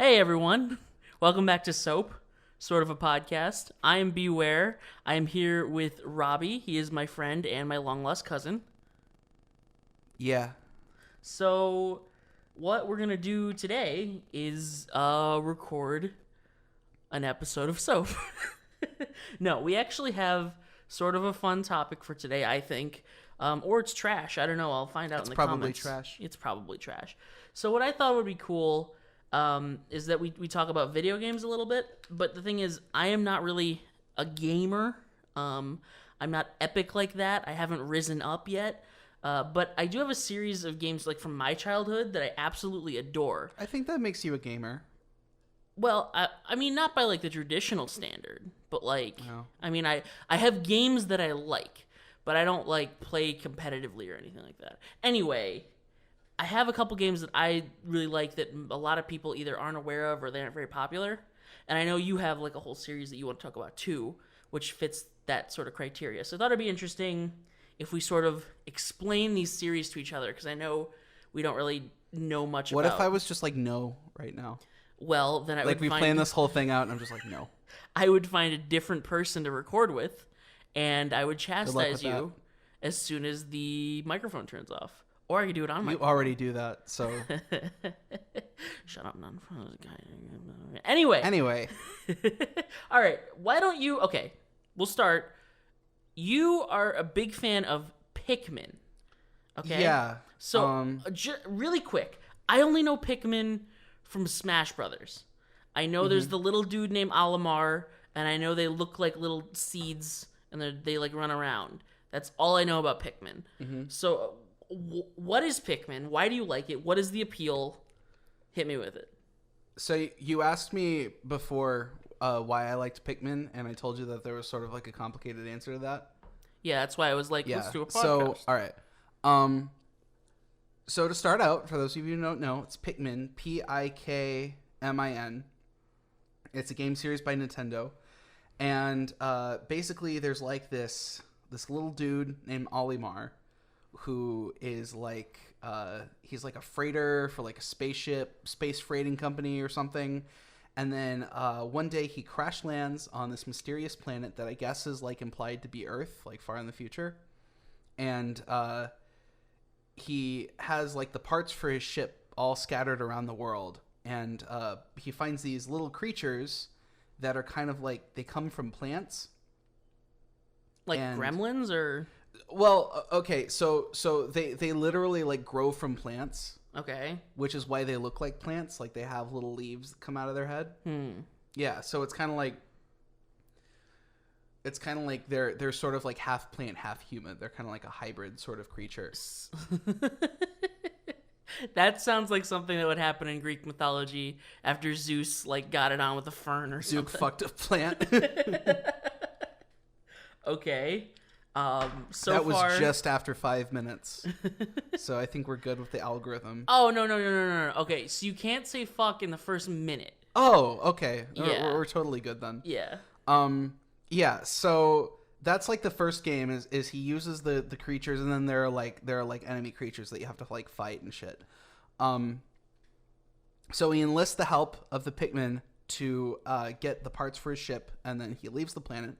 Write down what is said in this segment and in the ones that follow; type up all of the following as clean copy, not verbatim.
Hey everyone, welcome back to S.O.A.P, sort of a podcast. I am Beware. I am here with Robbie. He is my friend and my long-lost cousin. Yeah. So, what we're going to do today is record an episode of S.O.A.P. No, we actually have sort of a fun topic for today, I think. Or it's trash. I don't know. I'll find out in the comments. It's probably trash. It's probably trash. So what I thought would be cool is that we talk about video games a little bit. But the thing is, I am not really a gamer. I'm not epic like that. I haven't risen up yet. But I do have a series of games like from my childhood that I absolutely adore. I think that makes you a gamer. Well, I mean, not by like the traditional standard, but like, No. I mean, I have games that I like, but I don't like play competitively or anything like that. Anyway, I have a couple games that I really like that a lot of people either aren't aware of or they aren't very popular. And I know you have like a whole series that you want to talk about too, which fits that sort of criteria. So I thought it'd be interesting if we sort of explain these series to each other, because I know we don't really know much What about. if I was just like, no, right now? Well, then I Like, would we find... plan this whole thing out, and I'm just like, no. I would find a different person to record with, and I would Good luck chastise with you as soon as the microphone turns off. Or I could do it on my You already do that, so... Shut up, not in front of the guy. Anyway. All right, why don't you... Okay, we'll start. You are a big fan of Pikmin, okay? Yeah. So, really quick, I only know Pikmin from Smash Brothers. I know there's the little dude named Olimar, and I know they look like little seeds, and they like run around. That's all I know about Pikmin. So, what is Pikmin? Why do you like it? What is the appeal? Hit me with it. So you asked me before why I liked Pikmin, and I told you that there was sort of like a complicated answer to that. Yeah, that's why I was like, let's do a podcast. So, all right. So to start out, for those of you who don't know, it's Pikmin, Pikmin. It's a game series by Nintendo. And basically there's like this little dude named Olimar who is like, he's like a freighter for like a space freighting company or something. And then one day he crash lands on this mysterious planet that I guess is like implied to be Earth, like far in the future. And he has like the parts for his ship all scattered around the world. And he finds these little creatures that are kind of like, they come from plants. Like gremlins or... Well, okay, so they literally like grow from plants. Okay. Which is why they look like plants. Like they have little leaves that come out of their head. Yeah, so it's kind of like they're sort of like half plant, half human. They're kind of like a hybrid sort of creature. That sounds like something that would happen in Greek mythology after Zeus like got it on with a fern or something. Zeus fucked a plant. Okay. So that was far... just after 5 minutes. So I think we're good with the algorithm. Oh, no. Okay, so you can't say fuck in the first minute. Oh, okay. Yeah. We're totally good then. Yeah. Yeah, so that's like the first game is he uses the creatures, and then there are like enemy creatures that you have to like fight and shit. So he enlists the help of the Pikmin to get the parts for his ship, and then he leaves the planet,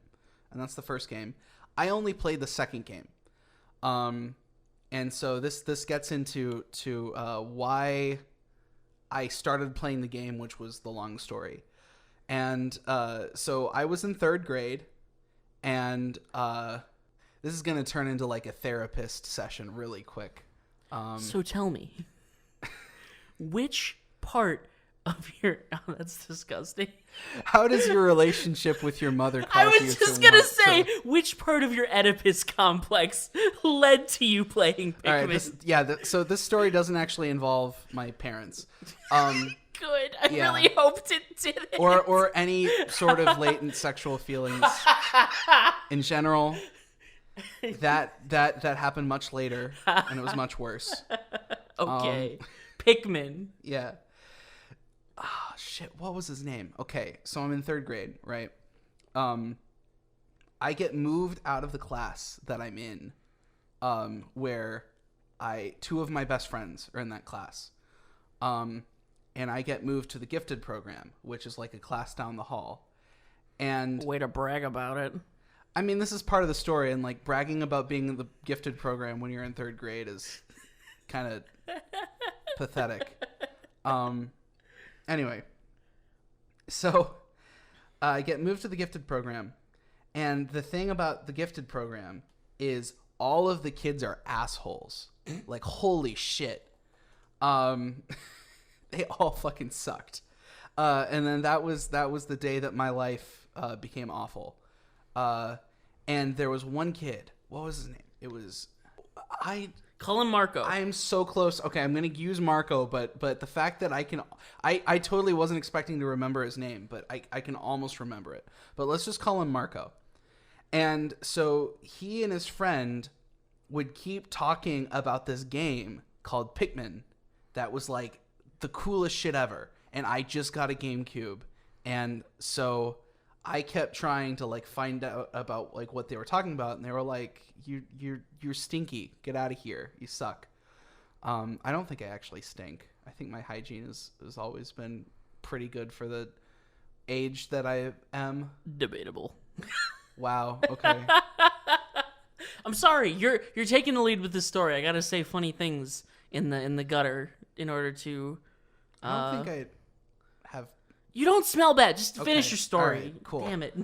and that's the first game. I only played the second game. And so this gets into why I started playing the game, which was the long story. And so I was in 3rd grade, and this is going to turn into like a therapist session really quick. So tell me, which part of your... Oh, that's disgusting. How does your relationship with your mother cause you to... I was just going to say, which part of your Oedipus complex led to you playing Pikmin? All right, so this story doesn't actually involve my parents. Good. I really hoped it didn't. Or any sort of latent sexual feelings in general. That happened much later, and it was much worse. Okay. Pikmin. Yeah. Ah, shit. What was his name? Okay, so I'm in 3rd grade, right? I get moved out of the class that I'm in, where two of my best friends are in that class. and I get moved to the gifted program, which is like a class down the hall. And way to brag about it. I mean, this is part of the story, and like bragging about being in the gifted program when you're in 3rd grade is kind of pathetic. Anyway, so I get moved to the gifted program, and the thing about the gifted program is all of the kids are assholes. Like, holy shit. They all fucking sucked. And then that was the day that my life became awful. And there was one kid. What was his name? It was Call him Marco. I am so close. Okay, I'm gonna use Marco, but the fact that I totally wasn't expecting to remember his name, but I can almost remember it. But let's just call him Marco. And so he and his friend would keep talking about this game called Pikmin that was like the coolest shit ever. And I just got a GameCube, and so I kept trying to like find out about like what they were talking about, and they were like, "You're stinky. Get out of here. You suck." I don't think I actually stink. I think my hygiene has always been pretty good for the age that I am. Debatable. Wow. Okay. I'm sorry. You're taking the lead with this story. I gotta say funny things in the gutter in order to. I don't think I have. You don't smell bad. Just to Okay. finish your story. All right, cool. Damn it.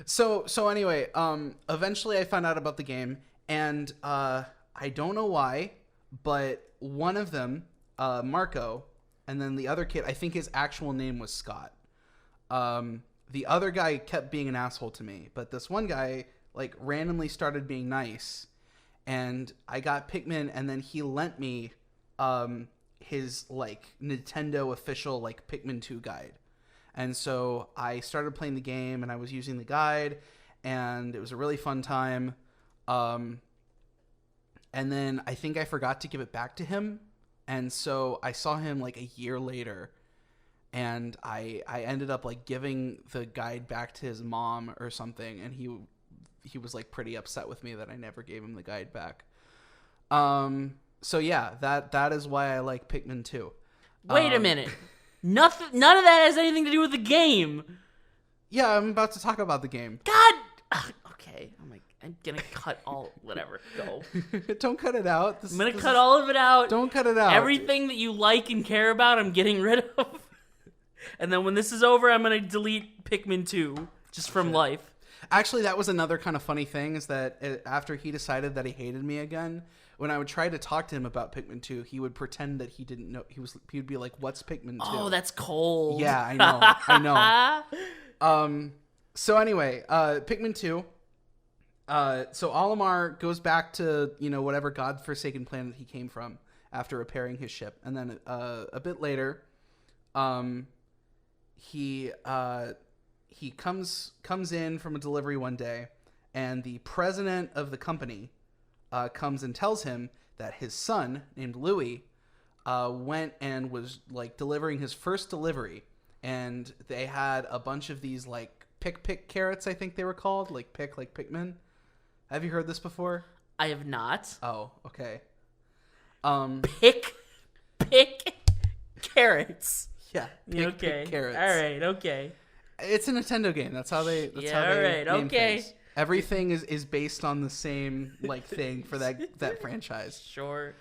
So anyway, eventually I found out about the game, and I don't know why, but one of them, Marco, and then the other kid, I think his actual name was Scott. The other guy kept being an asshole to me, but this one guy like randomly started being nice, and I got Pikmin, and then he lent me his like Nintendo official like Pikmin 2 guide. And so I started playing the game, and I was using the guide, and it was a really fun time. And then I think I forgot to give it back to him. And so I saw him like a year later, and I ended up like giving the guide back to his mom or something. And he was like pretty upset with me that I never gave him the guide back. So yeah, that is why I like Pikmin 2. Wait a minute. None of that has anything to do with the game. Yeah, I'm about to talk about the game. God. Ugh, okay. I'm gonna cut all. Whatever. Go. Don't cut it out. I'm gonna cut all of it out. Don't cut it out. Everything that you like and care about, I'm getting rid of. And then when this is over, I'm gonna delete Pikmin 2 just from life. Actually, that was another kind of funny thing, is that after he decided that he hated me again, when I would try to talk to him about Pikmin 2, he would pretend that he didn't know. He would be like, "What's Pikmin 2?" Oh, that's cold. Yeah, I know. So anyway, Pikmin 2. So Olimar goes back to, whatever godforsaken planet he came from after repairing his ship, and then a bit later, he comes in from a delivery one day, and the president of the company comes and tells him that his son named Louis went and was like delivering his first delivery, and they had a bunch of these like pick carrots, I think they were called, like Pikmin. Have you heard this before? I have not. Oh, okay. Pick carrots. Yeah. Okay. Pick carrots. All right. Okay. It's a Nintendo game. That's how they. All right. name Okay. things. Everything is based on the same like thing for that franchise. Sure.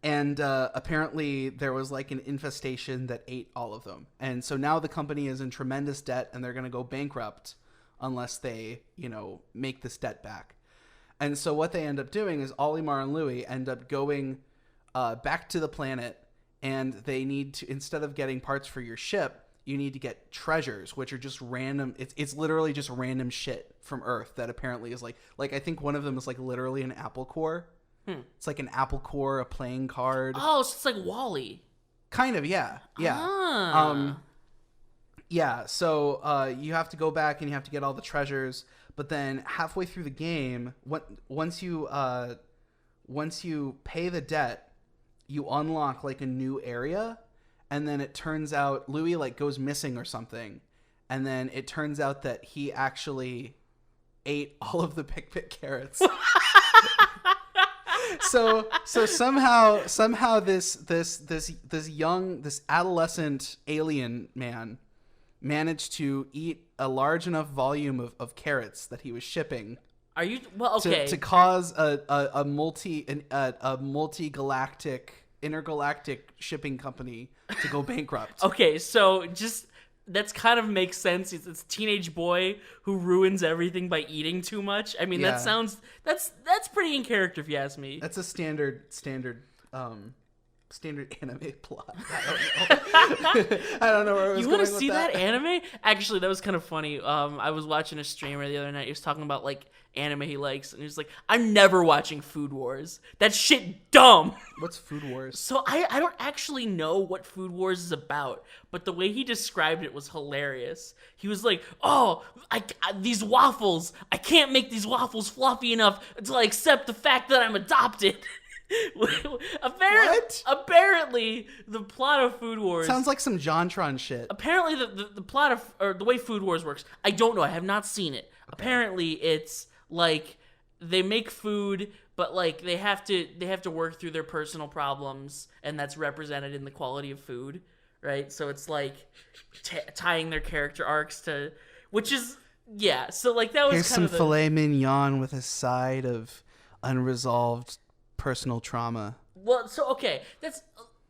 And apparently there was like an infestation that ate all of them, and so now the company is in tremendous debt, and they're going to go bankrupt unless they, make this debt back. And so what they end up doing is Olimar and Louis end up going back to the planet, and they need to, instead of getting parts for your ship, you need to get treasures, which are just random. It's literally just random shit from Earth that apparently is like I think one of them is like literally an apple core. It's like an apple core, a playing card. Oh, so it's like Wall-E. Kind of, yeah. Ah. Yeah, so you have to go back and you have to get all the treasures, but then halfway through the game, once you pay the debt, you unlock like a new area, and then it turns out Louis like goes missing or something, and then it turns out that he actually ate all of the Pick carrots. So somehow this adolescent alien man managed to eat a large enough volume of carrots that he was shipping. Are you well? Okay. To cause a multi-galactic intergalactic shipping company to go bankrupt. Okay, so just that's kind of makes sense. It's a teenage boy who ruins everything by eating too much. I mean, that's pretty in character if you ask me. That's a standard anime plot. I don't know where I was going with that. You want to see that anime? Actually, that was kind of funny. I was watching a streamer the other night. He was talking about like anime he likes, and he was like, "I'm never watching Food Wars. That shit dumb." What's Food Wars? So I don't actually know what Food Wars is about, but the way he described it was hilarious. He was like, "Oh, these waffles. I can't make these waffles fluffy enough until I accept the fact that I'm adopted." Apparently, the plot of Food Wars sounds like some JonTron shit. Apparently, the plot of or the way Food Wars works, I don't know. I have not seen it. Okay. Apparently, it's like they make food, but like they have to work through their personal problems, and that's represented in the quality of food, right? So it's like tying their character arcs to, which is So like that was here's kind some filet mignon with a side of unresolved personal trauma. Well, so okay, that's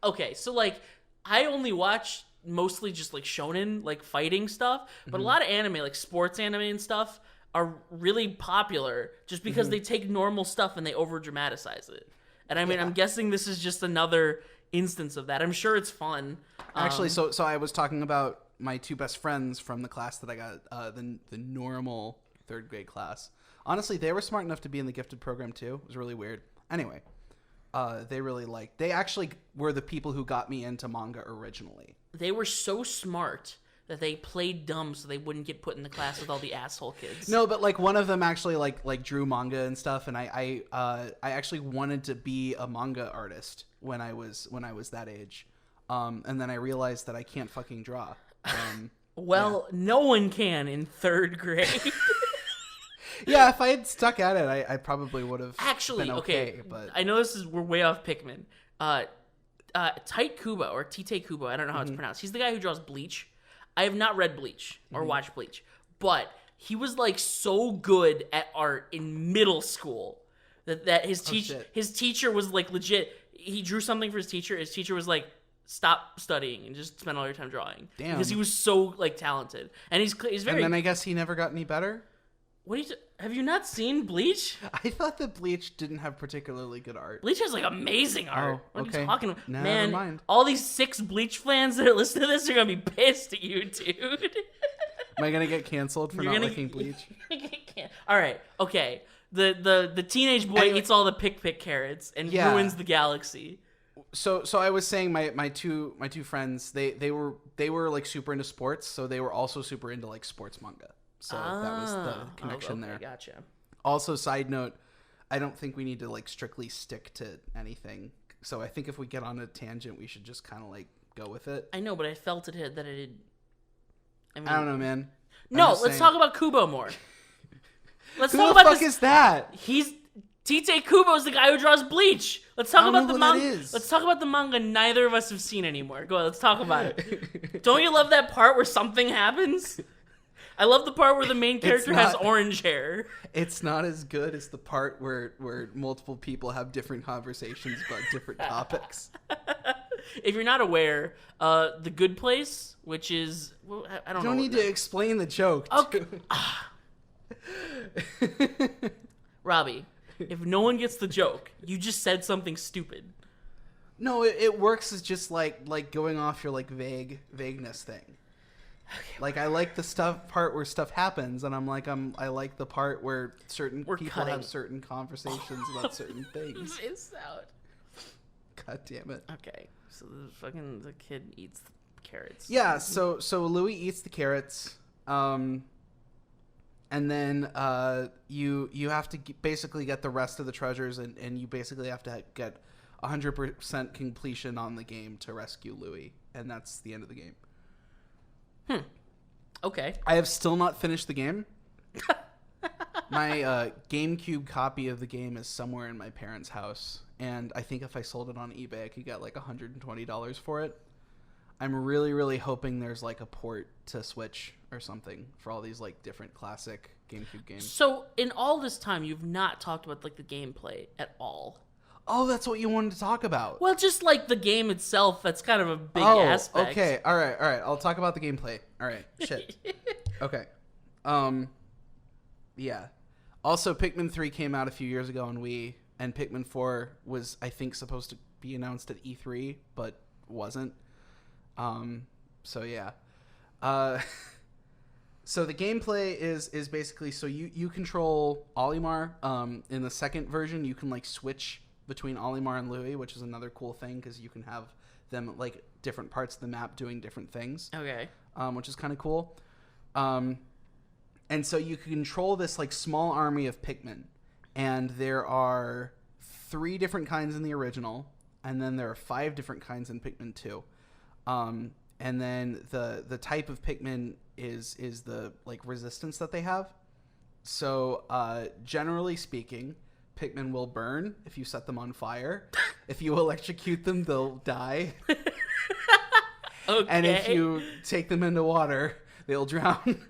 okay. So like, I only watch mostly just like shonen, like fighting stuff, but a lot of anime, like sports anime and stuff, are really popular just because they take normal stuff and they over dramatize it. And I mean, I'm guessing this is just another instance of that. I'm sure it's fun. Actually, so I was talking about my two best friends from the class that I got, the normal third grade class. Honestly, they were smart enough to be in the gifted program too. It was really weird. Anyway, they actually were the people who got me into manga originally. They were so smart that they played dumb so they wouldn't get put in the class with all the asshole kids. No, but like one of them actually like drew manga and stuff, and I actually wanted to be a manga artist when I was that age. And then I realized that I can't fucking draw. No one can in third grade. Yeah, if I had stuck at it, I probably would have actually been okay. But I know we're way off Pikmin. Tite Kubo or Tite Kubo, I don't know how it's pronounced. He's the guy who draws Bleach. I have not read Bleach or watched Bleach, but he was like so good at art in middle school that his teacher was like legit. He drew something for his teacher. His teacher was like, "Stop studying and just spend all your time drawing." Damn, because he was so like talented, and he's very. And then I guess he never got any better. Have you not seen Bleach? I thought that Bleach didn't have particularly good art. Bleach has like amazing art. Oh, what are you talking about? Never Man, mind. All these 6 Bleach fans that are listening to this are gonna be pissed at you, dude. Am I gonna get canceled for not liking Bleach? All right, okay. The teenage boy eats all the pick carrots and ruins the galaxy. So I was saying my two friends they were like super into sports, so they were also super into like sports manga. So that was the connection there. Gotcha. Also, side note, I don't think we need to like strictly stick to anything. So I think if we get on a tangent, we should just kind of like go with it. I know, but I felt that it had. I don't know, man. No, let's talk about Kubo more. Let's Who talk the about fuck is that? He's Tite Kubo is the guy who draws Bleach. Let's talk about the manga. Let's talk about the manga neither of us have seen anymore. Go on, let's talk about it. Don't you love that part where something happens? I love the part where the main character has orange hair. It's not as good as the part where multiple people have different conversations about different topics. If you're not aware, The Good Place, which is... Well, I don't know. You don't need to explain the joke. Okay. Robbie, if no one gets the joke, you just said something stupid. No, it works as just like going off your like vagueness thing. Okay, like I like the part where stuff happens, and I like the part where certain people have certain conversations about certain things. It's out. God damn it. Okay, so the kid eats the carrots. Yeah, so Louis eats the carrots, and then you have to basically get the rest of the treasures, and you basically have to get 100% completion on the game to rescue Louis, and that's the end of the game. Okay. I have still not finished the game. My GameCube copy of the game is somewhere in my parents' house, and I think if I sold it on eBay, I could get like $120 for it. I'm really, really hoping there's like a port to Switch or something for all these like different classic GameCube games. So in all this time, you've not talked about like the gameplay at all. Oh, that's what you wanted to talk about. Well, just like the game itself, that's kind of a big aspect. Okay. All right. I'll talk about the gameplay. All right. Shit. Okay. Yeah. Also, Pikmin 3 came out a few years ago on Wii, and Pikmin 4 was, I think, supposed to be announced at E3, but wasn't. So yeah. So the gameplay is basically, so you control Olimar. In the second version, you can like switch between Olimar and Louie, which is another cool thing because you can have them like different parts of the map doing different things. Okay. Which is kind of cool. And so you can control this like small army of Pikmin, and there are 3 different kinds in the original, and then there are 5 different kinds in Pikmin 2. And then the type of Pikmin is the like resistance that they have. So generally speaking, Pikmin will burn if you set them on fire. If you electrocute them, they'll die. Okay. And if you take them into water, they'll drown.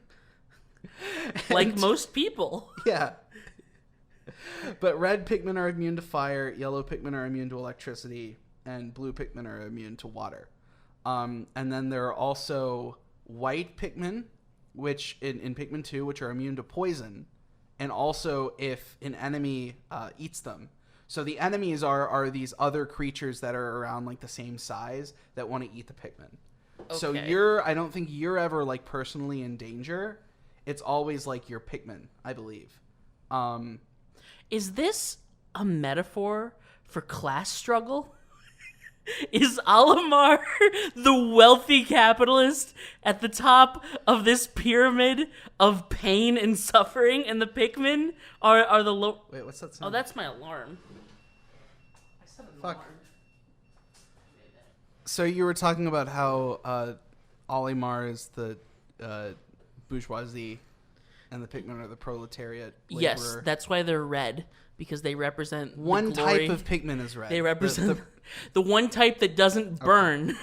Like most people. Yeah. But red Pikmin are immune to fire, yellow Pikmin are immune to electricity, and blue Pikmin are immune to water. And then there are also white Pikmin, which in Pikmin 2, which are immune to poison, and also if an enemy eats them. So the enemies are these other creatures that are around like the same size that want to eat the Pikmin. Okay. So I don't think you're ever like personally in danger. It's always like your Pikmin, I believe. Is this a metaphor for class struggle? Is Olimar the wealthy capitalist at the top of this pyramid of pain and suffering, and the Pikmin are the low? Wait, what's that sound? Oh, that's my alarm. I set an Fuck. alarm. So you were talking about how Olimar is the bourgeoisie, and the Pikmin are the proletariat. Laborer. Yes, that's why they're red, because they represent one the glory. type of Pikmin is red. They represent the one type that doesn't burn.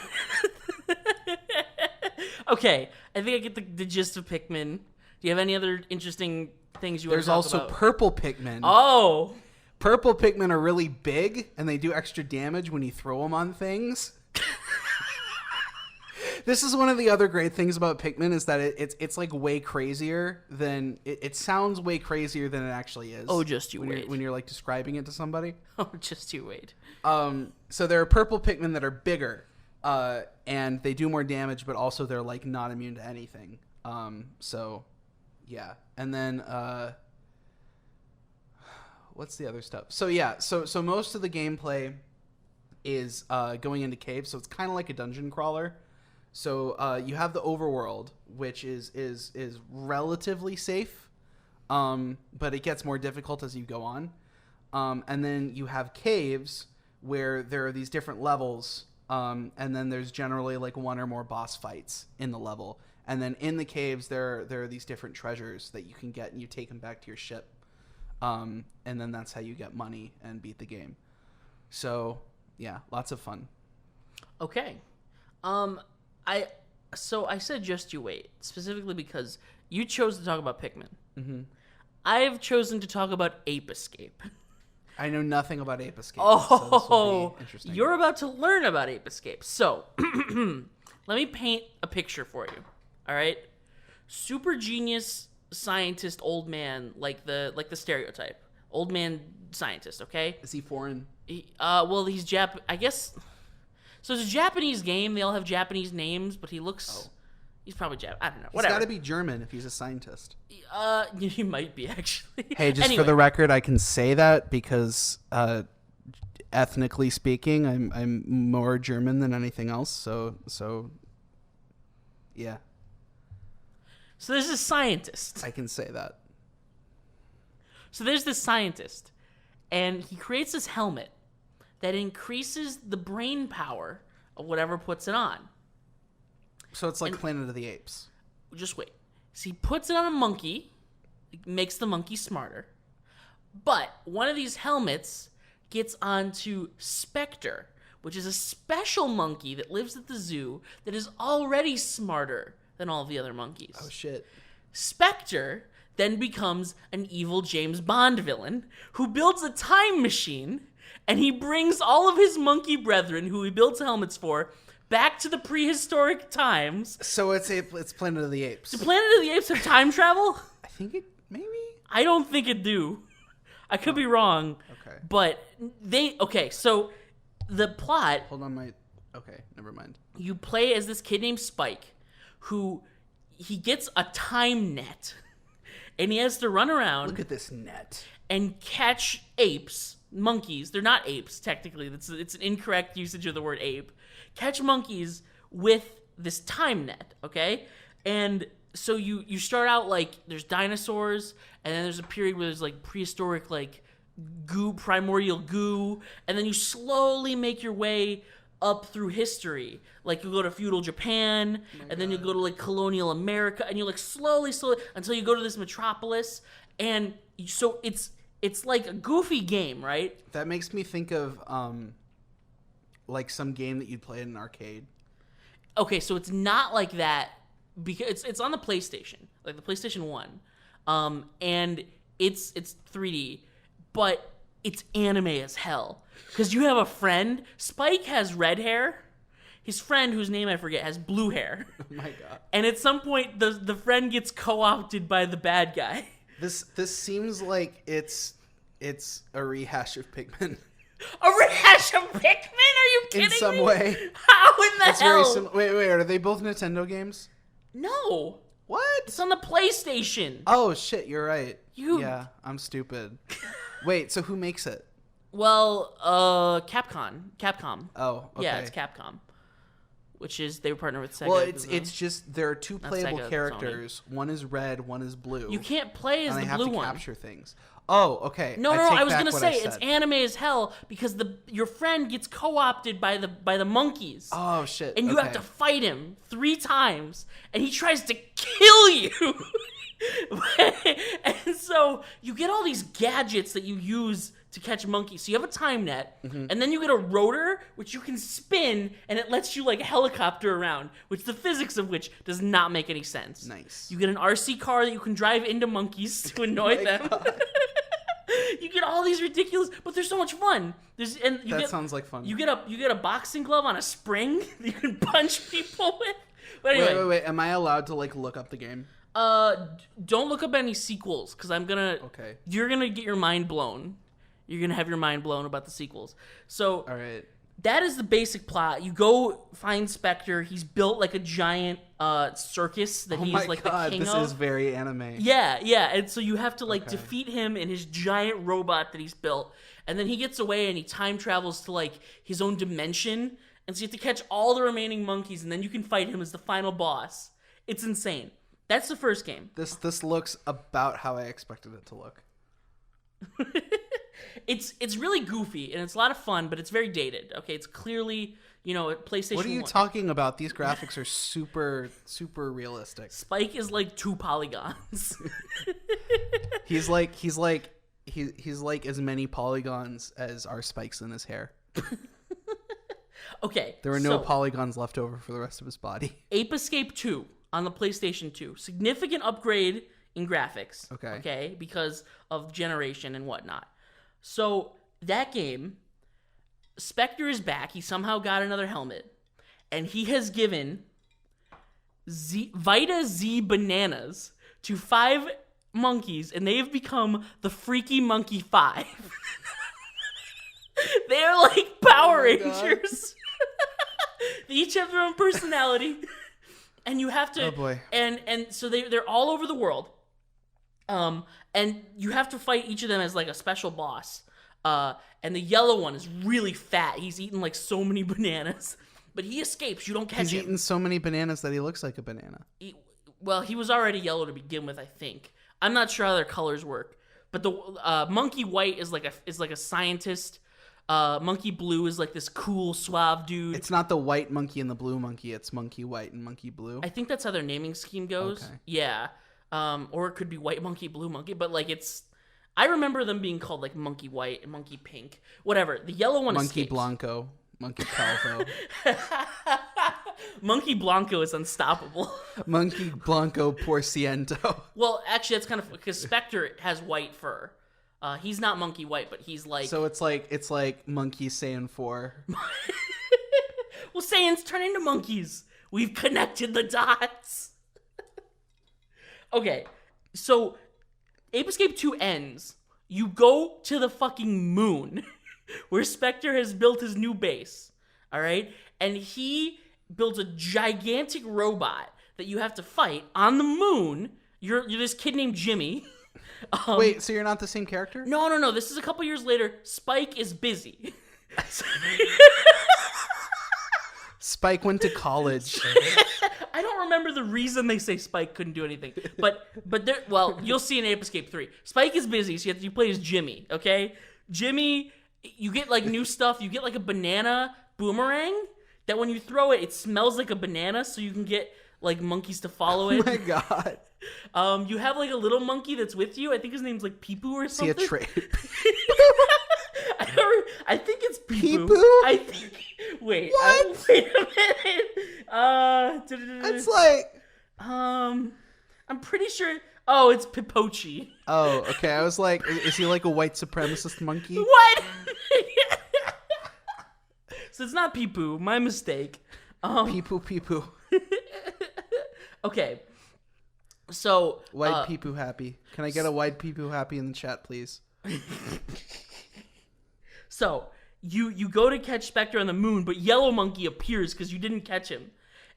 Okay, I think I get the gist of Pikmin. Do you have any other interesting things you want to talk about? There's also purple Pikmin. Oh! Purple Pikmin are really big, and they do extra damage when you throw them on things. This is one of the other great things about Pikmin is that it's like way crazier than it sounds way crazier than it actually is. Oh, just you when wait. When you're like describing it to somebody. Oh, just you wait. So there are purple Pikmin that are bigger, and they do more damage, but also they're like not immune to anything. So yeah, and then what's the other stuff? So yeah, so most of the gameplay is going into caves, so it's kind of like a dungeon crawler. So you have the overworld, which is relatively safe, but it gets more difficult as you go on. And then you have caves where there are these different levels, and then there's generally like one or more boss fights in the level. And then in the caves there are these different treasures that you can get, and you take them back to your ship. And then that's how you get money and beat the game. So yeah, lots of fun. Okay. I said just you wait, specifically because you chose to talk about Pikmin. Mm-hmm. I've chosen to talk about Ape Escape. I know nothing about Ape Escape. Oh, so this will be interesting. You're about to learn about Ape Escape. So, let me paint a picture for you. All right, super genius scientist, old man, like the stereotype, old man scientist. Okay. Is he foreign? Well, he's I guess. So it's a Japanese game. They all have Japanese names, but he looks. Oh. He's probably Japanese. I don't know. Whatever. He's got to be German if he's a scientist. He might be actually. Hey, just for the record, I can say that because ethnically speaking, I'm more German than anything else. So yeah. So there's this scientist. I can say that. So there's this scientist, and he creates this helmet that increases the brain power of whatever puts it on. So it's like Planet of the Apes. Just wait. So he puts it on a monkey, makes the monkey smarter. But one of these helmets gets onto Spectre, which is a special monkey that lives at the zoo that is already smarter than all the other monkeys. Oh, shit. Spectre then becomes an evil James Bond villain who builds a time machine, and he brings all of his monkey brethren, who he builds helmets for, back to the prehistoric times. So it's Planet of the Apes. Do Planet of the Apes have time travel? I think it maybe. I don't think it do. I could be wrong. Okay. But so the plot, Hold on, okay, never mind. you play as this kid named Spike, who he gets a time net, and he has to run around. Look at this net. And catch monkeys. They're not apes, technically. It's an incorrect usage of the word ape. Catch monkeys with this time net, okay? And so you start out like there's dinosaurs, and then there's a period where there's like prehistoric like primordial goo, and then you slowly make your way up through history. Like you go to feudal Japan, and then you go to like colonial America, and you like slowly until you go to this metropolis, and so it's like a goofy game, right? That makes me think of like some game that you'd play in an arcade. Okay, so it's not like that because it's on the PlayStation, like the PlayStation 1. And it's 3D, but it's anime as hell. Because you have a friend, Spike has red hair. His friend, whose name I forget, has blue hair. Oh my god. And at some point the friend gets co-opted by the bad guy. This seems like it's a rehash of Pikmin. A rehash of Pikmin? Are you kidding me? In some way. How in the That's hell? Wait, are they both Nintendo games? No. What? It's on the PlayStation. Oh shit, you're right. You- Yeah, I'm stupid. Wait, so who makes it? Well, Capcom. Oh, okay. Yeah, it's Capcom. Which is, they were partnered with Sega. Well, as it's just there are two Not playable Sega, characters. One is red, one is blue. You can't play as and the they have blue to one. capture things. Oh, okay. No, take I was back gonna what say I it's said. anime as hell because your friend gets co-opted by the monkeys. Oh shit. And you okay. have to fight him 3 times, and he tries to kill you. And so you get all these gadgets that you use to catch monkeys. So you have a time net, and then you get a rotor, which you can spin, and it lets you like helicopter around, which the physics of which does not make any sense. Nice. You get an RC car that you can drive into monkeys to annoy them. You get all these ridiculous, but they're so much fun. Sounds like fun. You get a boxing glove on a spring that you can punch people with. But anyway, Wait. Am I allowed to like look up the game? don't look up any sequels because Okay. You're gonna get your mind blown. You're gonna have your mind blown about the sequels. So All right. that is the basic plot. You go find Spectre. He's built like a giant circus that he's like the king this of. is very anime. Yeah, and so you have to like Okay. defeat him and his giant robot that he's built, and then he gets away and he time travels to like his own dimension, and so you have to catch all the remaining monkeys, and then you can fight him as the final boss. It's insane. That's the first game. This looks about how I expected it to look. It's really goofy and it's a lot of fun, but it's very dated. Okay, it's clearly a PlayStation. What are you 1. talking about? These graphics are super realistic. Spike is like 2 polygons. He's like as many polygons as are spikes in his hair. Okay, There are no polygons left over for the rest of his body. Ape Escape 2 on the PlayStation 2. Significant upgrade in graphics. Okay. Because of generation and whatnot. So that game, Spectre is back. He somehow got another helmet. And he has given Vita Z bananas to 5 monkeys. And they have become the Freaky Monkey 5. They are like Power Rangers. They each have their own personality. And you have to... Oh boy. And so they're all over the world. And you have to fight each of them as like a special boss. And the yellow one is really fat. He's eaten like so many bananas. But he escapes. You don't catch He's him. eaten so many bananas that he looks like a banana. He was already yellow to begin with, I think. I'm not sure how their colors work. But the monkey white is like a scientist. Monkey blue is like this cool, suave dude. It's not the white monkey and the blue monkey. It's monkey white and monkey blue. I think that's how their naming scheme goes. Okay. Yeah. Or it could be white monkey, blue monkey. But like I remember them being called like Monkey White and Monkey Pink, whatever. The yellow one Monkey escaped. Blanco, Monkey Calvo, Monkey Blanco is unstoppable. Monkey Blanco Porciento. Well, actually, that's kind of because Spectre has white fur. He's not Monkey White, but he's like. So it's like Monkey Saiyan 4. Well, Saiyans turn into monkeys. We've connected the dots. Okay, so Ape Escape 2 ends. You go to the fucking moon, where Spectre has built his new base. All right, and he builds a gigantic robot that you have to fight on the moon. You're this kid named Jimmy. Wait, so you're not the same character? No. This is a couple years later. Spike is busy. Spike went to college. I don't remember the reason they say Spike couldn't do anything, but you'll see in Ape Escape 3. Spike is busy, so you play as Jimmy. Okay, Jimmy, you get like new stuff. You get like a banana boomerang that when you throw it, it smells like a banana, so you can get like monkeys to follow it. Oh my god. You have like a little monkey that's with you. I think his name's like Peepoo or something. See a trait. I think it's Peepoo. Peepoo? I think. Wait. What? Wait a minute. It's like. I'm pretty sure. Oh, it's Pipochi. Oh, okay. I was like, is he like a white supremacist monkey? What? So it's not Peepoo. My mistake. Peepoo. Okay. So White Peepoo happy. Can I get a white Peepoo happy in the chat, please? So you go to catch Spectre on the moon, but Yellow Monkey appears because you didn't catch him,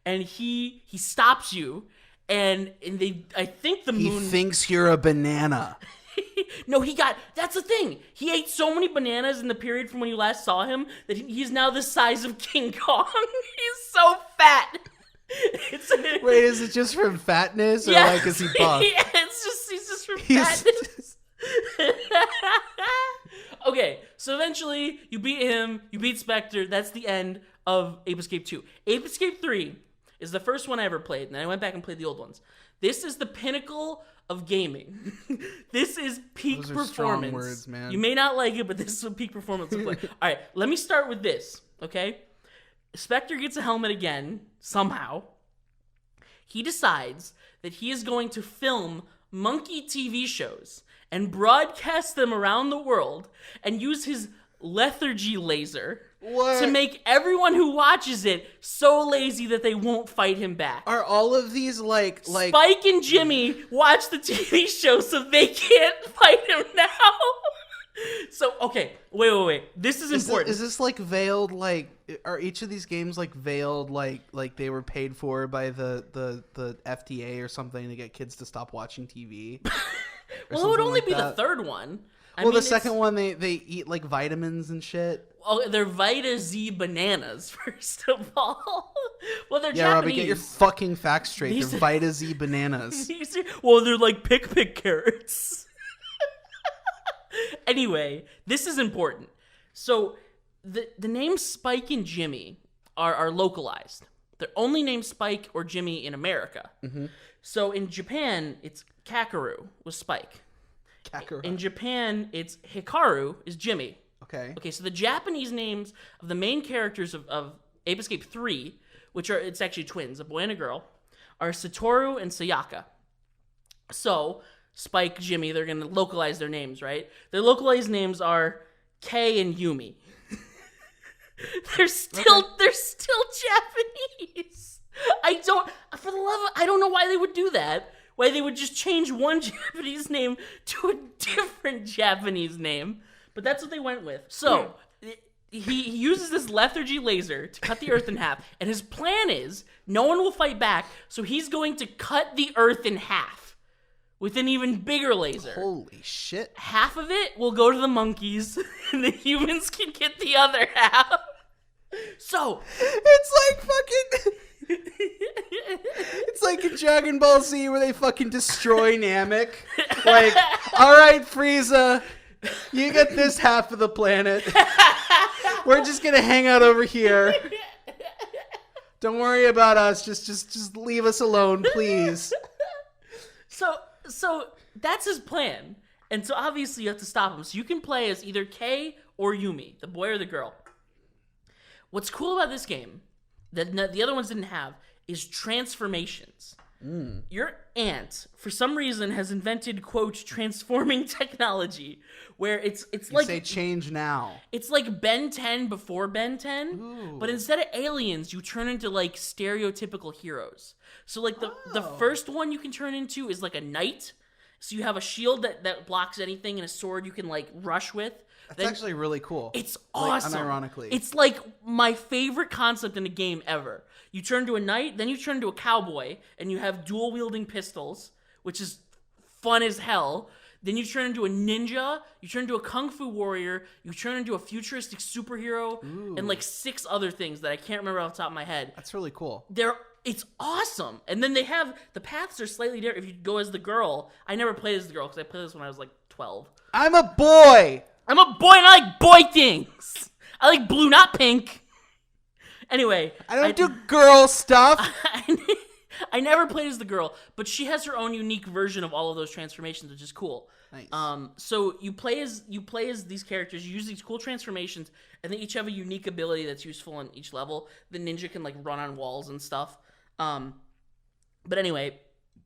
and he stops you, and I think the moon. He thinks you're a banana. No, that's the thing. He ate so many bananas in the period from when you last saw him that he's now the size of King Kong. He's so fat. Wait, is it just from fatness, or yes, like is he buff? Yeah, he's just from fatness. Okay, so eventually you beat him, you beat Spectre. That's the end of Ape Escape 2. Ape Escape 3 is the first one I ever played, and then I went back and played the old ones. This is the pinnacle of gaming. This is peak Those are performance. strong words, man. You may not like it, but this is what peak performance looks like. All right, let me start with this, okay? Spectre gets a helmet again, somehow. He decides that he is going to film monkey TV shows and broadcast them around the world and use his lethargy laser to make everyone who watches it so lazy that they won't fight him back. Are all of these like Spike and Jimmy watch the TV show so they can't fight him now? So, okay, wait. This is important. Is this like veiled, like, are each of these games like veiled, like they were paid for by the FDA or something to get kids to stop watching TV? Well, it would only be the third one. I mean, the second one, they eat like vitamins and shit. Oh, they're Vita Z bananas, first of all. Well, they're yeah, Japanese. Robbie, get your fucking facts straight. They're Vita Z bananas. Well, they're like pick carrots. Anyway, this is important. So, the names Spike and Jimmy are localized. They're only named Spike or Jimmy in America. Mm-hmm. So, in Japan, it's Kakeru with Spike. Kakeru. In Japan, it's Hikaru is Jimmy. Okay, so the Japanese names of the main characters of Ape Escape 3, it's actually twins, a boy and a girl, are Satoru and Sayaka. So, Spike, Jimmy, they're going to localize their names, right? Their localized names are Kei and Yumi. They're still Japanese. I don't know why they would do that. Why they would just change one Japanese name to a different Japanese name. But that's what they went with. So, he uses this lethargy laser to cut the earth in half. And his plan is, no one will fight back, so he's going to cut the earth in half with an even bigger laser. Holy shit. Half of it will go to the monkeys, and the humans can get the other half. So, it's like fucking... It's like in Dragon Ball Z where they fucking destroy Namek. Like, alright, Frieza, you get this half of the planet. We're just gonna hang out over here. Don't worry about us. Just leave us alone, please. So that's his plan. And so obviously you have to stop them. So you can play as either Kei or Yumi, the boy or the girl. What's cool about this game that the other ones didn't have is transformations. Your aunt, for some reason, has invented, quote, transforming technology, where it's like... say change now. It's like Ben 10 before Ben 10, Ooh. but instead of aliens, you turn into, like, stereotypical heroes. So, like, the first one you can turn into is, like, a knight. So you have a shield that blocks anything and a sword you can, like, rush with. That's actually really cool. It's awesome. Unironically. It's like my favorite concept in a game ever. You turn to a knight, then you turn to a cowboy, and you have dual-wielding pistols, which is fun as hell. Then you turn into a ninja, you turn into a kung fu warrior, you turn into a futuristic superhero, and like 6 other things that I can't remember off the top of my head. That's really cool. It's awesome. And then they have, the paths are slightly different. If you go as the girl, I never played as the girl, because I played this when I was like 12. I'm a boy! I'm a boy and I like boy things. I like blue, not pink. Anyway. I don't do girl stuff. I never played as the girl, but she has her own unique version of all of those transformations, which is cool. Nice. So you play as these characters, you use these cool transformations, and they each have a unique ability that's useful on each level. The ninja can like run on walls and stuff. But anyway,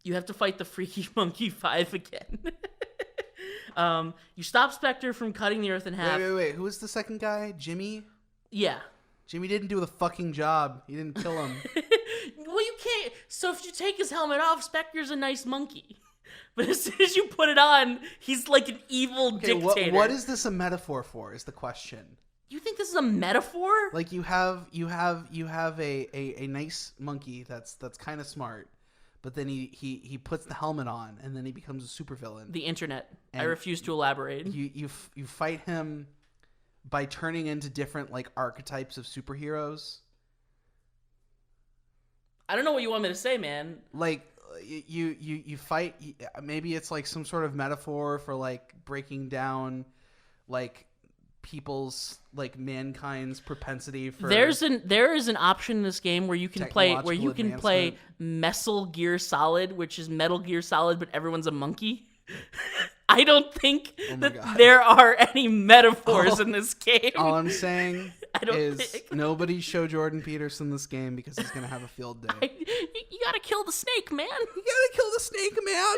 you have to fight the Freaky Monkey 5 again. You stop Spectre from cutting the earth in half. Wait. Who was the second guy? Jimmy? Yeah. Jimmy didn't do the fucking job. He didn't kill him. Well, you can't. So if you take his helmet off, Spectre's a nice monkey. But as soon as you put it on, he's like an evil dictator. What is this a metaphor for? Is the question. You think this is a metaphor? Like you have a nice monkey that's kind of smart, but then he puts the helmet on and then he becomes a supervillain. The internet. And I refuse to elaborate. You fight him by turning into different like archetypes of superheroes. I don't know what you want me to say, man. Like you fight. Maybe it's like some sort of metaphor for like breaking down like people's like mankind's propensity for. There is an option in this game where you can play Metal Gear Solid, which is Metal Gear Solid, but everyone's a monkey. I don't think there are any metaphors in this game. All I'm saying is nobody show Jordan Peterson this game because he's gonna have a field day. You gotta kill the snake, man. You gotta kill the snake, man.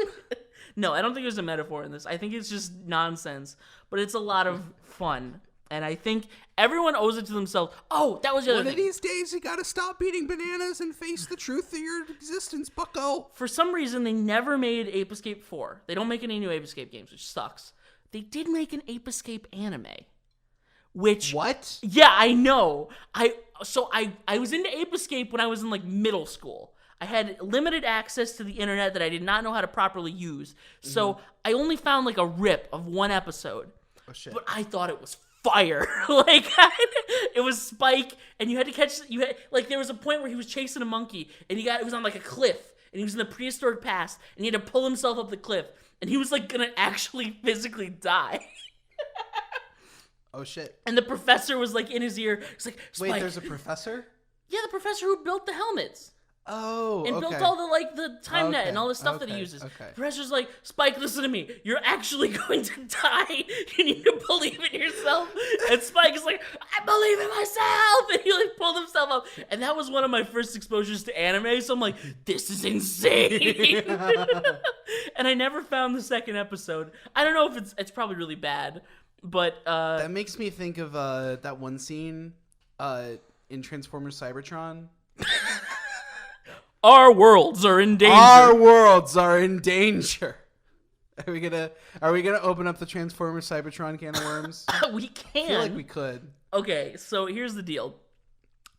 No, I don't think there's a metaphor in this. I think it's just nonsense, but it's a lot of fun. And I think everyone owes it to themselves. Oh, that was the other thing. One of these days, you gotta stop eating bananas and face the truth of your existence, bucko. For some reason, they never made Ape Escape 4. They don't make any new Ape Escape games, which sucks. They did make an Ape Escape anime. Which... What? Yeah, I know. I was into Ape Escape when I was in, like, middle school. I had limited access to the internet that I did not know how to properly use. So I only found, like, a rip of one episode. Oh, shit. But I thought it was fire. Like, it was Spike, and you had to catch, there was a point where he was chasing a monkey, and it was on like a cliff, and he was in the prehistoric past, and he had to pull himself up the cliff, and he was like gonna actually physically die. Oh shit. And the professor was like in his ear. He's like, Spike. Wait, there's a professor? Yeah, the professor who built the helmets. Oh, and built all the time net and all the stuff that he uses. Okay. The professor's like, Spike, listen to me. You're actually going to die. You need to believe in yourself. And Spike is like, I believe in myself. And he like pulled himself up. And that was one of my first exposures to anime. So I'm like, this is insane. And I never found the second episode. I don't know if it's probably really bad, but that makes me think of that one scene in Transformers Cybertron. Our worlds are in danger. Our worlds are in danger. Are we gonna open up the Transformers Cybertron can of worms? We can. I feel like we could. Okay, so here's the deal.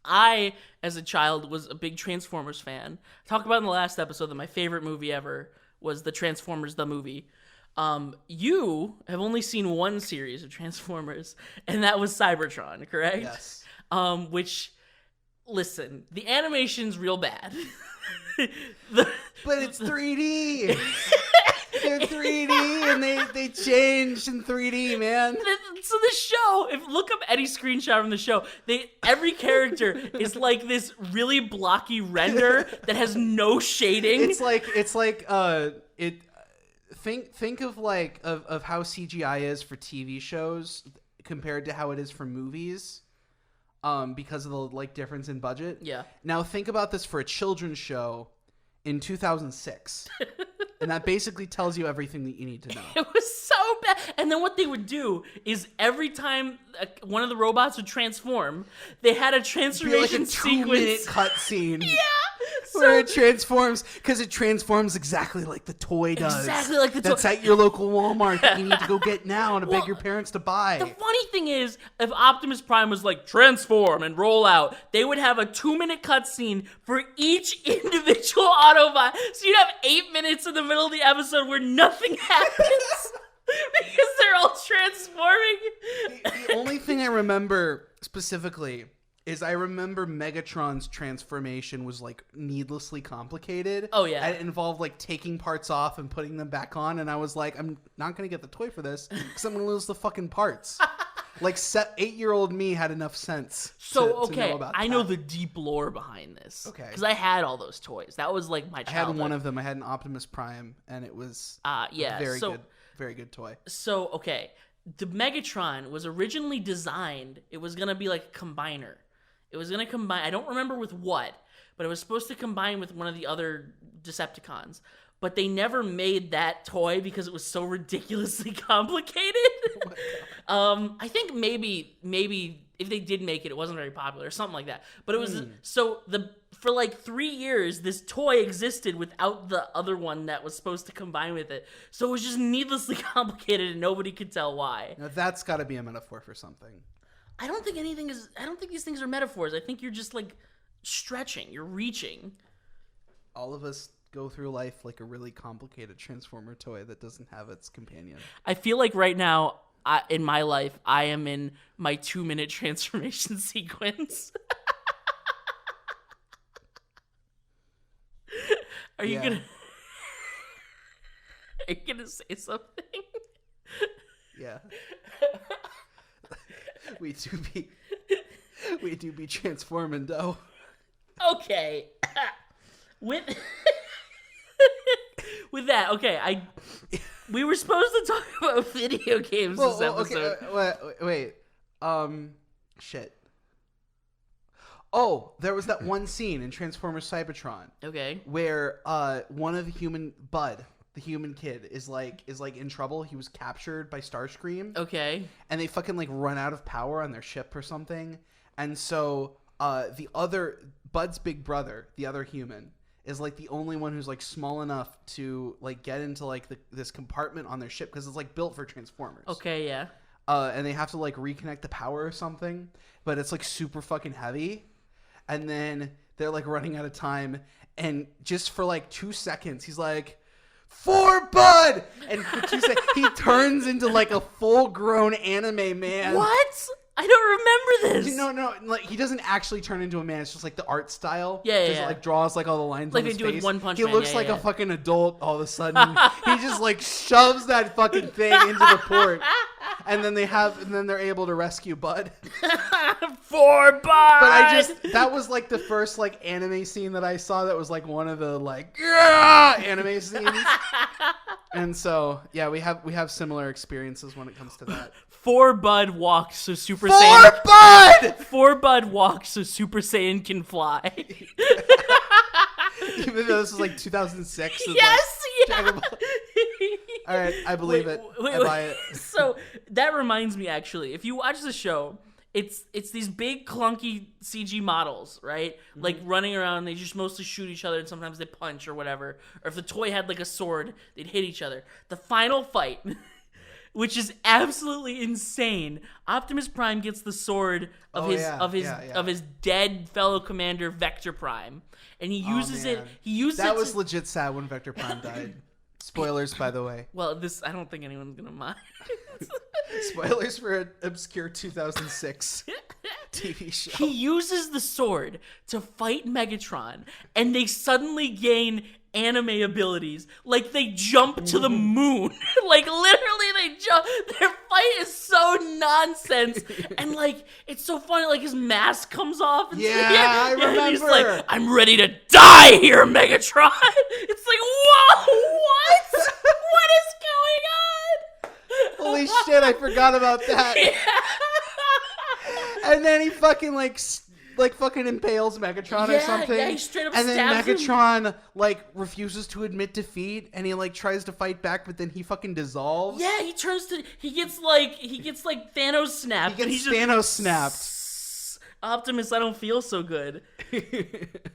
I, as a child, was a big Transformers fan. I talked about in the last episode that my favorite movie ever was the Transformers the movie. You have only seen one series of Transformers, and that was Cybertron, correct? Yes. Which, listen, the animation's real bad. But it's 3D. They're 3D and they changed in 3D, man. So the show, look up any screenshot from the show, every character is like this really blocky render that has no shading. It's like think of like of how CGI is for TV shows compared to how it is for movies, because of the like difference in budget. Yeah. Now think about this for a children's show in 2006. And that basically tells you everything that you need to know. It was so bad. And then what they would do is every time one of the robots would transform, they had a transformation like a 2-minute sequence. cutscene. Yeah. Where it transforms, because it transforms exactly like the toy does. Exactly like the toy. That's at your local Walmart that you need to go get now and beg your parents to buy. The funny thing is, if Optimus Prime was like, transform and roll out, they would have a 2-minute cutscene for each individual Autobot. So you'd have 8 minutes in the middle of the episode where nothing happens. Because they're all transforming. The only thing I remember specifically is I remember Megatron's transformation was like needlessly complicated. Oh, yeah. And it involved like taking parts off and putting them back on. And I was like, I'm not going to get the toy for this because I'm going to lose the fucking parts. Like 8-year-old me had enough sense. So, to okay, know about I that. know the deep lore behind this. Okay. Because I had all those toys. That was like my I childhood. had one of them. I had an Optimus Prime and it was yeah, a very good toy. So, okay, the Megatron was originally designed, it was going to be like a combiner. It was going to combine, I don't remember with what, but it was supposed to combine with one of the other Decepticons. But they never made that toy because it was so ridiculously complicated. I think maybe if they did make it, it wasn't very popular or something like that. But it was, for like 3 years, this toy existed without the other one that was supposed to combine with it. So it was just needlessly complicated and nobody could tell why. Now that's got to be a metaphor for something. I don't think these things are metaphors. I think you're just like stretching. You're reaching. All of us go through life like a really complicated Transformer toy that doesn't have its companion. I feel like right now, in my life, I am in my 2-minute transformation sequence. Are you gonna say something? Yeah. we do be transforming though. Okay. With that, okay, we were supposed to talk about video games this episode. Okay, wait. Shit. Oh, there was that one scene in Transformers Cybertron. Okay. Where one of the human the human kid is like in trouble. He was captured by Starscream. Okay. And they fucking like run out of power on their ship or something. And so the other Bud's big brother, the other human, is like the only one who's like small enough to like get into like this compartment on their ship because it's like built for Transformers. Okay, yeah. And they have to like reconnect the power or something, but it's like super fucking heavy. And then they're like running out of time, and just for like 2 seconds, he's like, "For Bud!" And for 2 seconds, he turns into like a full-grown anime man. What? I don't remember this. No, like he doesn't actually turn into a man. It's just like the art style. Yeah. Just like draws like all the lines like on his they do face. with One Punch He Man. looks like a fucking adult all of a sudden. He just like shoves that fucking thing into the port, and then they're able to rescue Bud. For Bud. But that was like the first like anime scene that I saw that was like one of the like anime scenes. And so yeah, we have similar experiences when it comes to that. For Bud walks so Super For Saiyan. Bud! For Bud walks so Super Saiyan can fly. Even though this was like 2006. Yes, like, yeah. All right, I believe it. I buy it. So that reminds me, actually, if you watch the show, it's these big clunky CG models, right? Mm-hmm. Like running around, they just mostly shoot each other, and sometimes they punch or whatever. Or if the toy had like a sword, they'd hit each other. The final fight, which is absolutely insane. Optimus Prime gets the sword of his dead fellow commander Vector Prime, and he uses it. He uses that it was legit sad when Vector Prime died. Spoilers, by the way. Well, I don't think anyone's gonna mind. Spoilers for an obscure 2006 TV show. He uses the sword to fight Megatron, and they suddenly gain anime abilities. Like, they jump to the moon. Like, literally, they jump. Their fight is so nonsense. And, like, it's so funny. Like, his mask comes off. And I remember. And he's like, "I'm ready to die here, Megatron." It's like, whoa, what? What is Holy shit, I forgot about that. And then he fucking fucking impales Megatron or something. Yeah, he straight up and then stabs him. Megatron refuses to admit defeat, and he tries to fight back, but then he fucking dissolves. Yeah, he gets Thanos snapped. He gets Thanos snapped. Optimus, I don't feel so good.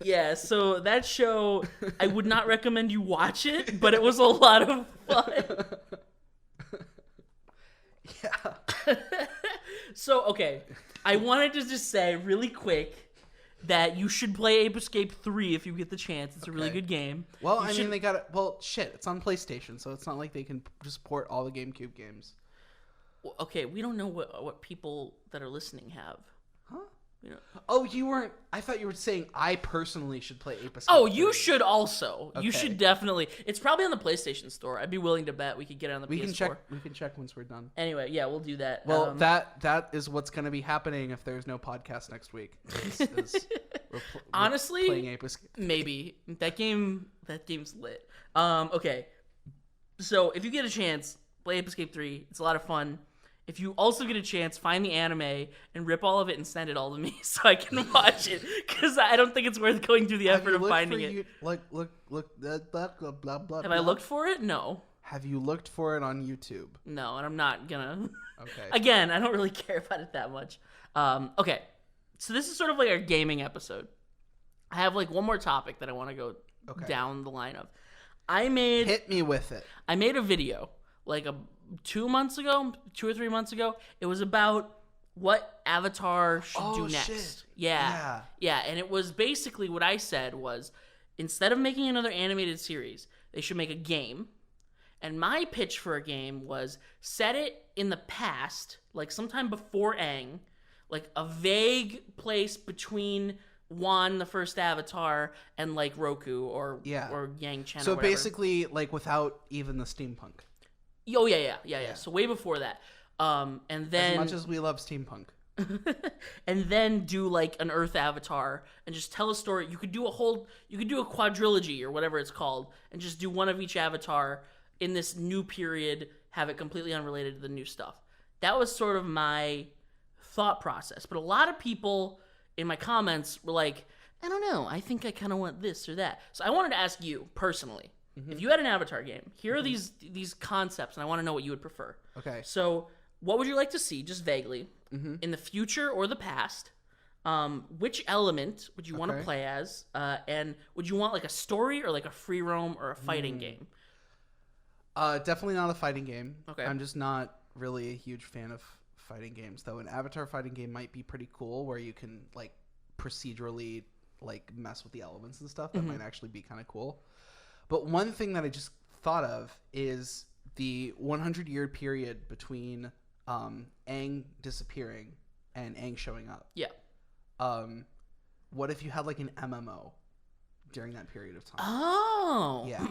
Yeah, so that show, I would not recommend you watch it, but it was a lot of fun. Yeah. So, okay, I wanted to just say really quick that you should play Ape Escape 3 if you get the chance. It's a really good game. Well, I mean, they got it. Well, shit, it's on PlayStation, so it's not like they can just port all the GameCube games. Well, okay, we don't know what people that are listening have. Huh? You know. Oh, you weren't. I thought you were saying I personally should play Ape Escape. Oh, you should also. Okay. You should definitely. It's probably on the PlayStation Store. I'd be willing to bet we could get it on the PS4. We can check once we're done. Anyway, yeah, we'll do that. Well, that is what's going to be happening if there's no podcast next week. Honestly, playing Ape Escape. Maybe that game's lit. Okay, so if you get a chance, play Ape Escape 3. It's a lot of fun. If you also get a chance, find the anime and rip all of it and send it all to me so I can watch it, because I don't think it's worth going through the effort of finding it. Look, blah, blah, blah, Have I looked for it? No. Have you looked for it on YouTube? No, and I'm not gonna. Okay. Again, I don't really care about it that much. Okay, so this is sort of like our gaming episode. I have one more topic that I want to go down the line of. Hit me with it. I made a video 2 or 3 months ago. It was about what Avatar should do next. Shit. Yeah, and it was basically what I said was, instead of making another animated series, they should make a game. And my pitch for a game was set it in the past, sometime before Aang, a vague place between Wan, the first Avatar, and Roku or Yang Chen. So basically, without even the steampunk. Oh yeah. So way before that, and then as much as we love steampunk, and then do an Earth Avatar and just tell a story. You could do a quadrilogy or whatever it's called, and just do one of each Avatar in this new period. Have it completely unrelated to the new stuff. That was sort of my thought process. But a lot of people in my comments were like, I don't know. I think I kind of want this or that. So I wanted to ask you personally. Mm-hmm. If you had an Avatar game, here are these concepts, and I want to know what you would prefer. Okay. So, what would you like to see, just vaguely, in the future or the past? Which element would you want to play as? And would you want a story or a free roam or a fighting game? Definitely not a fighting game. Okay. I'm just not really a huge fan of fighting games, though. An Avatar fighting game might be pretty cool, where you can procedurally mess with the elements and stuff. That might actually be kind of cool. But one thing that I just thought of is the 100-year period between Aang disappearing and Aang showing up. Yeah. What if you had an MMO during that period of time? Oh. Yeah.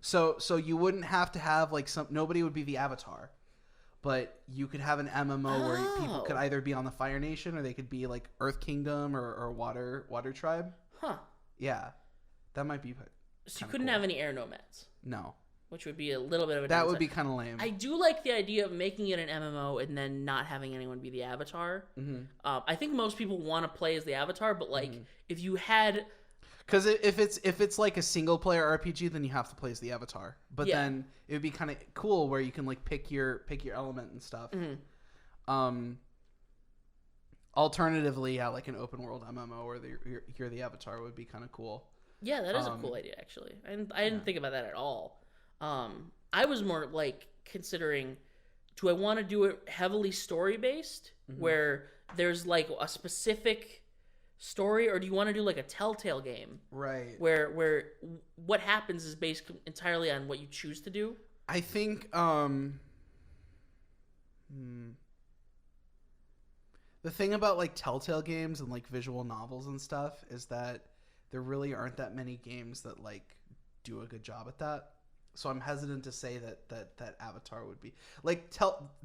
So you wouldn't have to have nobody would be the Avatar, but you could have an MMO where people could either be on the Fire Nation or they could be Earth Kingdom or Water Tribe. Huh. Yeah. That might be. So you couldn't have any air nomads. No. Which would be a little bit of a That downside. would be kind of lame. I do like the idea of making it an MMO and then not having anyone be the Avatar. Mm-hmm. I think most people want to play as the Avatar, but if you had, because if it's a single player RPG, then you have to play as the Avatar. But then it would be kind of cool where you can pick your element and stuff. Mm-hmm. Alternatively, an open world MMO where you're the Avatar would be kind of cool. Yeah, that is a cool idea, actually. I didn't think about that at all. I was more considering, do I want to do it heavily story-based, where there's a specific story, or do you want to do a Telltale game? Right. Where what happens is based entirely on what you choose to do? I think, the thing about Telltale games and visual novels and stuff is that there really aren't that many games that do a good job at that. So I'm hesitant to say that Avatar would be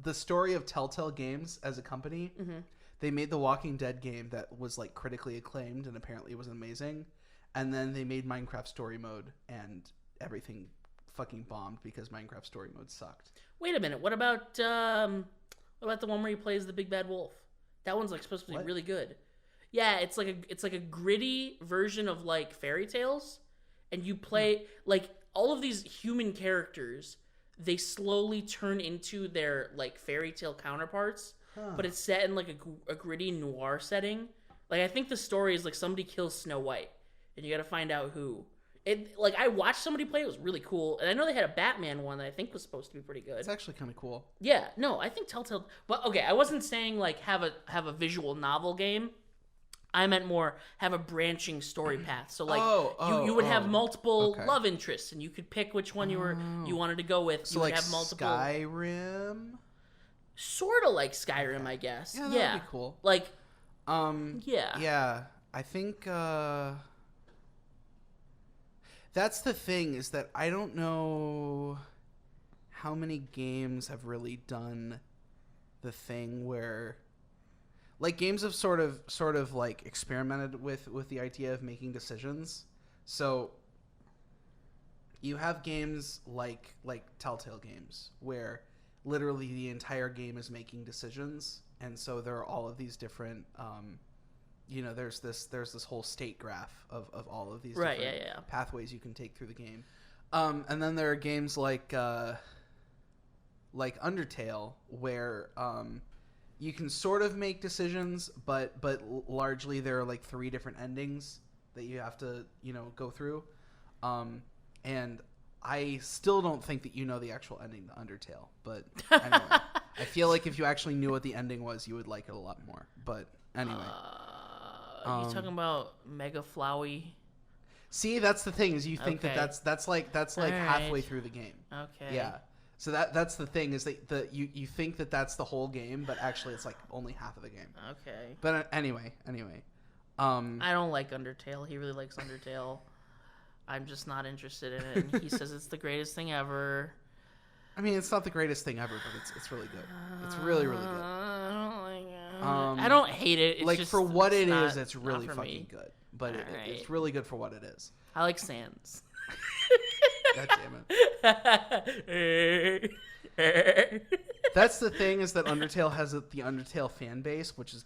the story of Telltale Games as a company. Mm-hmm. They made the Walking Dead game that was critically acclaimed and apparently was amazing, and then they made Minecraft Story Mode and everything fucking bombed because Minecraft Story Mode sucked. Wait a minute. What about the one where he plays the big bad wolf? That one's like supposed to be really good. Yeah, it's like a gritty version of like Fairy Tales, and you play like all of these human characters. They slowly turn into their like fairy tale counterparts, but it's set in like a gritty noir setting. Like I think the story is like somebody kills Snow White, and you got to find out who. It like I watched somebody play. It was really cool, and I know they had a Batman one that I think was supposed to be pretty good. It's actually kind of cool. Yeah, no, I think Telltale. But okay, I wasn't saying like have a visual novel game. I meant more have a branching story path. So like you would have multiple love interests, and you could pick which one you wanted to go with. So you like would have multiple Skyrim, sort of like Skyrim, I guess. Yeah, that'd be cool. Like, yeah. I think that's the thing is that I don't know how many games have really done the thing where. Like games have sort of like experimented with the idea of making decisions. So you have games like Telltale games where literally the entire game is making decisions, and so there are all of these different there's this whole state graph of all of these different pathways you can take through the game. And then there are games like Undertale where you can sort of make decisions, but largely there are like 3 different endings that you have to, go through. And I still don't think that you know the actual ending to Undertale. But anyway, I feel like if you actually knew what the ending was, you would like it a lot more. But anyway. Are you talking about Mega Flowey? See, that's the thing is you think that's like halfway through the game. Okay. Yeah. So that's the thing is that you think that that's the whole game, but actually it's like only half of the game. Okay. But anyway. I don't like Undertale. He really likes Undertale. I'm just not interested in it. And he says it's the greatest thing ever. I mean, it's not the greatest thing ever, but it's really good. It's really, really good. I don't like it. I don't hate it. It's like just, for what it's it not, is, it's really fucking me. good. But Right. it's really good for what it is. I like Sans. God damn it. That's the thing is that Undertale has the Undertale fan base, which is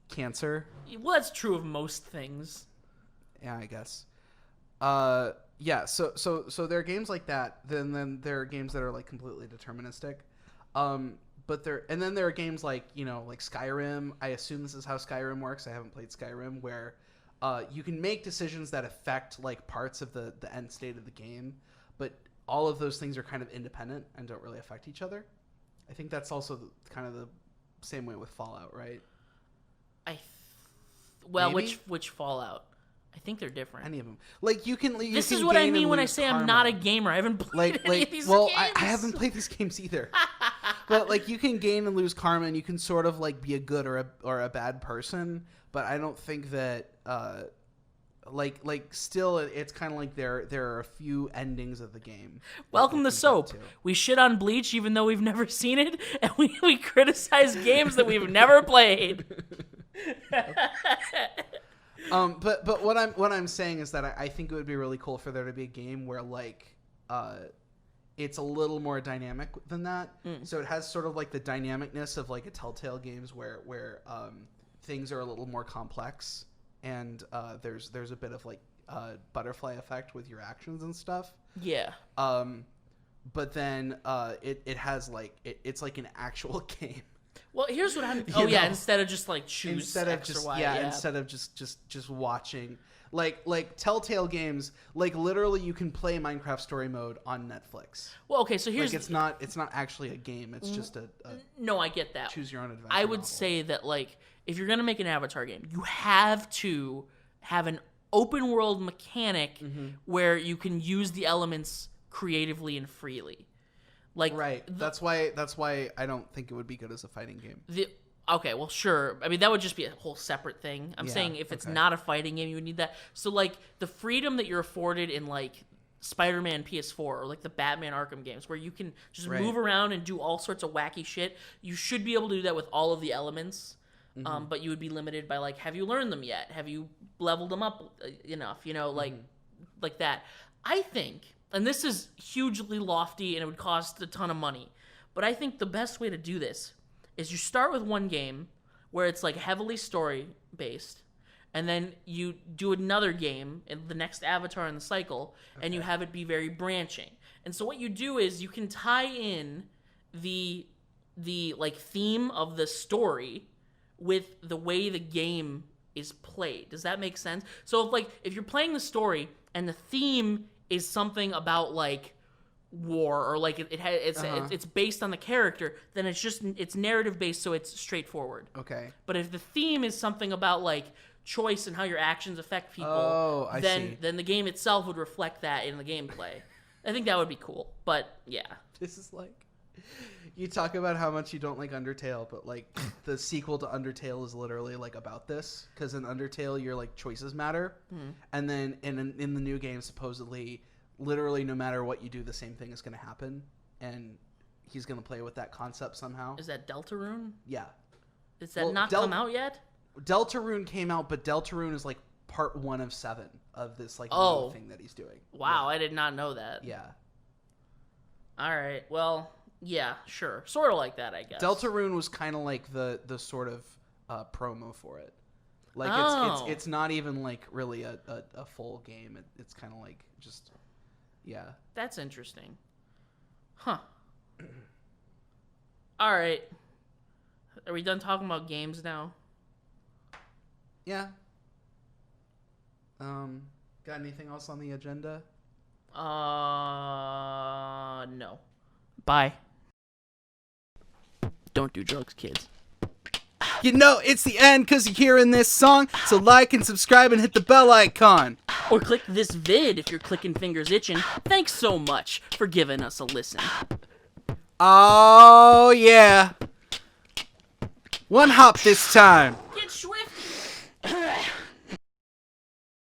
cancer. Well, that's true of most things. Yeah, I guess. Yeah. So there are games like that. Then there are games that are like completely deterministic. But then there are games like like Skyrim. I assume this is how Skyrim works. I haven't played Skyrim, where you can make decisions that affect like parts of the end state of the game, but all of those things are kind of independent and don't really affect each other. I think that's also kind of the same way with Fallout, right? Maybe? Which Fallout? I think they're different. Any of them. Like you can. This is what I mean when I say I'm not a gamer. I haven't played any of these games. I haven't played these games either. But like you can gain and lose karma, and you can sort of like be a good or a bad person. But I don't think that still it's kind of like there are a few endings of the game. Welcome to S.O.A.P. We shit on Bleach even though we've never seen it, and we criticize games that we've never played. But what I'm saying is that I think it would be really cool for there to be a game where like it's a little more dynamic than that. So it has sort of like the dynamicness of like a Telltale games where things are a little more complex, and there's a bit of like butterfly effect with your actions and stuff. Yeah. But then it has like it's like an actual game. Well, here's what I'm. Instead of just like choose X or Y. Yeah, instead of just watching. Like Telltale games, like literally you can play Minecraft Story Mode on Netflix. Well, okay, so here's like it's not actually a game. It's just a no, I get that. Choose your own adventure. I would say that like if you're gonna make an Avatar game, you have to have an open world mechanic where you can use the elements creatively and freely. Like right. That's why I don't think it would be good as a fighting game. Okay, well, sure. I mean, that would just be a whole separate thing. I'm saying if it's not a fighting game, you would need that. So, like, the freedom that you're afforded in, like, Spider-Man PS4 or, like, the Batman Arkham games where you can just move around and do all sorts of wacky shit, you should be able to do that with all of the elements. But you would be limited by, like, have you learned them yet? Have you leveled them up enough? Like that. I think and this is hugely lofty and it would cost a ton of money, but I think the best way to do this is you start with one game where it's like heavily story based, and then you do another game in the next avatar in the cycle, and you have it be very branching. And so what you do is you can tie in the like theme of the story with the way the game is played. Does that make sense? So if you're playing the story and the theme is something about like war, or like it's based on the character, then it's narrative based, so it's straightforward. Okay. But if the theme is something about like choice and how your actions affect people, then the game itself would reflect that in the gameplay. I think that would be cool. But yeah, this is like, you talk about how much you don't like Undertale, but like the sequel to Undertale is literally like about this, because in Undertale your like choices matter, and then in the new game supposedly, literally no matter what you do, the same thing is going to happen, and he's going to play with that concept somehow. Is that Deltarune? Yeah. Is that not come out yet? Deltarune came out, but Deltarune is like part 1 of 7 of this like new thing that he's doing. Wow, yeah. I did not know that. Yeah. All right. Well, yeah, sure. Sort of like that, I guess. Deltarune was kind of like the sort of promo for it. Like it's not even like really a full game. It's kind of like just, yeah. That's interesting. Huh. All right. Are we done talking about games now? Yeah. Got anything else on the agenda? No. Bye. Don't do drugs, kids. You know it's the end because you're hearing this song, so like and subscribe and hit the bell icon. Or click this vid if your clicking fingers itching. Thanks so much for giving us a listen. Oh, yeah. One hop this time. Get Schwinn!